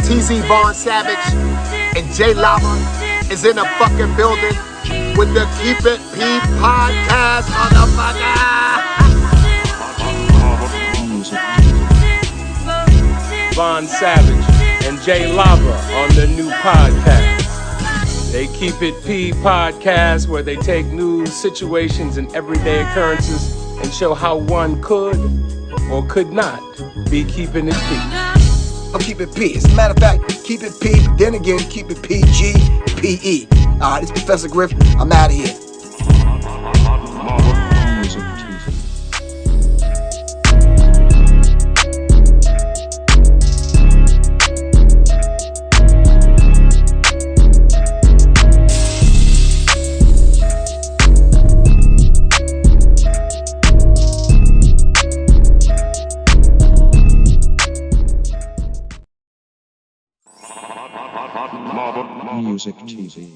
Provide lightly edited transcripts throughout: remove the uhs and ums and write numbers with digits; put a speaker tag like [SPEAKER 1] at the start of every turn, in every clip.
[SPEAKER 1] TZ Vaughn Savage and J Lava is in a fucking building with the Keep It P podcast, motherfucker.
[SPEAKER 2] Vaughn Savage and J Lava on the new podcast. They Keep It P podcast, where they take news, situations, and everyday occurrences and show how one could or could not be keeping it P.
[SPEAKER 3] I'm Keep It P. As a matter of fact, Keep It P, but then again, Keep It PG, PE. This is Professor Griff. I'm out of here.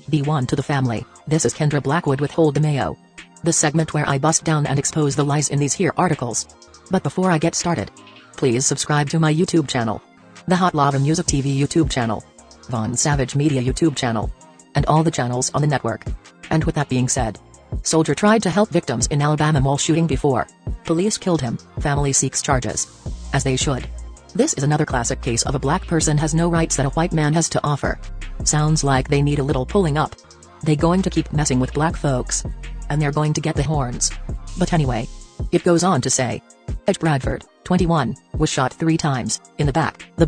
[SPEAKER 4] B1 to the family. This is Kendra Blackwood with Hold the Mayo, the segment where I bust down and expose the lies in these here articles. But before I get started, please subscribe to my YouTube channel, the Hot Lava Music TV YouTube channel, Vaughn Savage Media YouTube channel, and all the channels on the network. And with that being said, soldier tried to help victims in Alabama mall shooting before police killed him. Family seeks charges, as they should. This is another classic case of a black person has no rights that a white man has to offer. Sounds like they need a little pulling up. They going to keep messing with black folks, and they're going to get the horns. But anyway, it goes on to say, Edge Bradford, 21, was shot 3 times, in the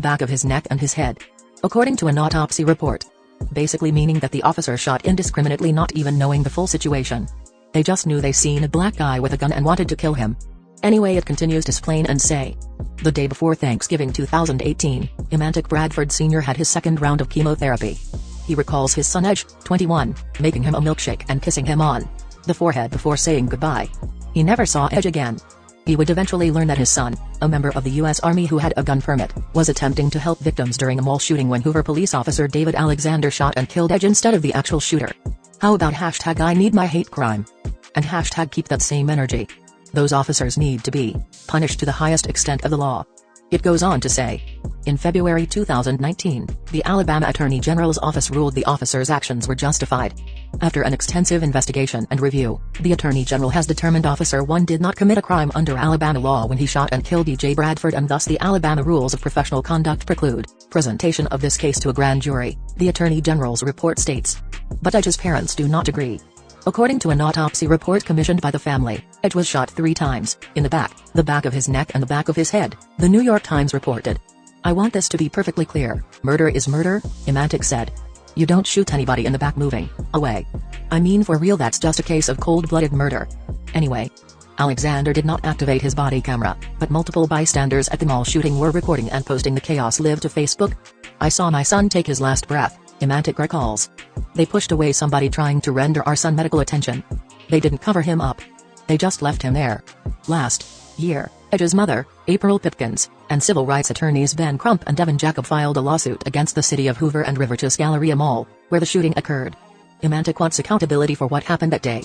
[SPEAKER 4] back of his neck and his head, according to an autopsy report. Basically meaning that the officer shot indiscriminately, not even knowing the full situation. They just knew they seen a black guy with a gun and wanted to kill him. Anyway, it continues to explain and say, the day before Thanksgiving 2018, Emantic Bradford Sr. had his second round of chemotherapy. He recalls his son Edge, 21, making him a milkshake and kissing him on the forehead before saying goodbye. He never saw Edge again. He would eventually learn that his son, a member of the U.S. Army who had a gun permit, was attempting to help victims during a mall shooting when Hoover police officer David Alexander shot and killed Edge instead of the actual shooter. How about hashtag I need my hate crime? And hashtag keep that same energy. Those officers need to be punished to the highest extent of the law. It goes on to say, in February 2019, the Alabama Attorney General's office ruled the officers' actions were justified. After an extensive investigation and review, the Attorney General has determined Officer 1 did not commit a crime under Alabama law when he shot and killed E.J. Bradford, and thus the Alabama rules of professional conduct preclude presentation of this case to a grand jury, the Attorney General's report states. But Edge's parents do not agree. According to an autopsy report commissioned by the family, Edge was shot 3 times, in the back of his neck and the back of his head, the New York Times reported. I want this to be perfectly clear, murder is murder, Emantic said. You don't shoot anybody in the back moving away. I mean, for real, that's just a case of cold-blooded murder. Anyway, Alexander did not activate his body camera, but multiple bystanders at the mall shooting were recording and posting the chaos live to Facebook. I saw my son take his last breath, Emantic recalls. They pushed away somebody trying to render our son medical attention. They didn't cover him up. They just left him there. Last year, Edge's mother, April Pipkins, and civil rights attorneys Ben Crump and Devin Jacob filed a lawsuit against the city of Hoover and Riverchase Galleria Mall, where the shooting occurred. Emantic wants accountability for what happened that day.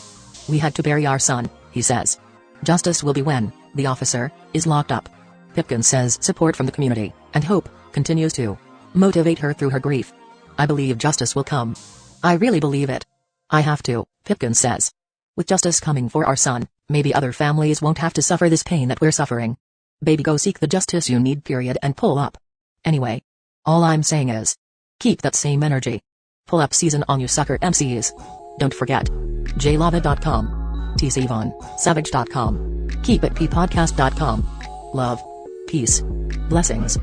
[SPEAKER 4] We had to bury our son, he says. Justice will be when the officer is locked up. Pipkins says support from the community and hope continues to motivate her through her grief. I believe justice will come. I really believe it. I have to, Pipkins says. With justice coming for our son, maybe other families won't have to suffer this pain that we're suffering. Baby, go seek the justice you need, period, and pull up. Anyway, all I'm saying is, keep that same energy. Pull up season on, you sucker MCs. Don't forget, jlava.com, tcvaughnsavage.com, keepitppodcast.com. Love, peace, blessings.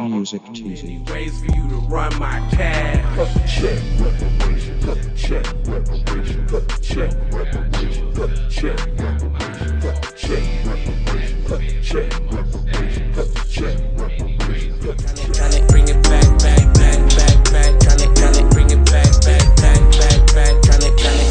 [SPEAKER 5] Music TV.
[SPEAKER 2] Ways for you to run my cash.
[SPEAKER 5] Check reparation. Check reparation. Check reparation. Check reparation. Check reparation. Check reparation. Check reparation.
[SPEAKER 6] Tryna bring it back. Tryna bring it back. Tryna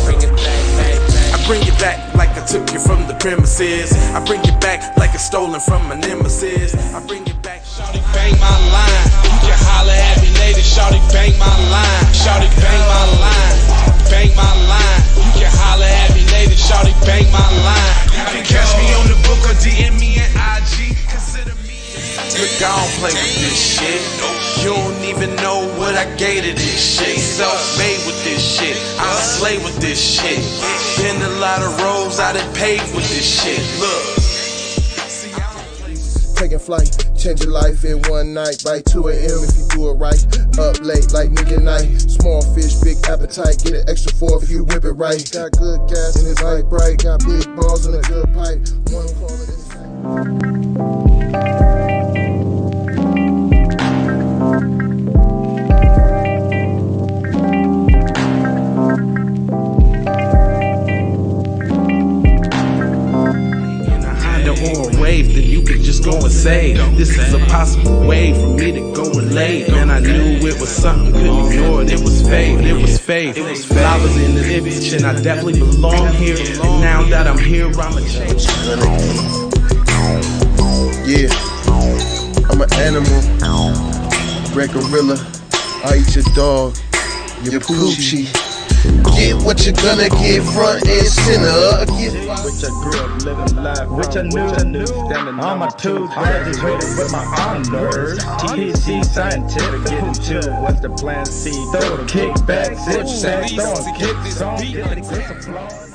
[SPEAKER 6] bring it back.
[SPEAKER 7] I bring it back like I took you from the premises. I bring it back like it's stolen from my nemesis. I bring it back. Shawty bang my line. You can holler at me later. Shawty bang my line. Shawty bang my line. Bang my line. You can holler at me later. Shawty bang my line. You can catch me on the book or DM me at IG. Consider me. Look, I don't play with this shit. You don't even know what I gave to this shit. Self-made with this shit. I slay with this shit. Been a lot of roads I done paved with this shit. Look.
[SPEAKER 8] Taking flight, change your life in one night. By 2 a.m. if you do it right. Up late like nigga night. Small fish, big appetite. Get an extra 4 if you whip it right. Got good gas and it's light bright. Got big balls and a good pipe. One call it
[SPEAKER 7] wave, then you could just go and say, this is a possible way for me to go and lay. Man, I knew it was something, couldn't ignore it. It was faith, it was faith. I was in this bitch and I definitely belong here. And now that I'm here, I'ma change.
[SPEAKER 8] Yeah, I'm an animal, red gorilla. I eat your dog, your poochie. Get what you're gonna get, front and center.
[SPEAKER 9] Which I grew up living life, which I knew. All my tools graduated with my honors. THC scientific, getting to what's the plan C? Throw the kickback, zip sack, throwing kicks on, giving applause.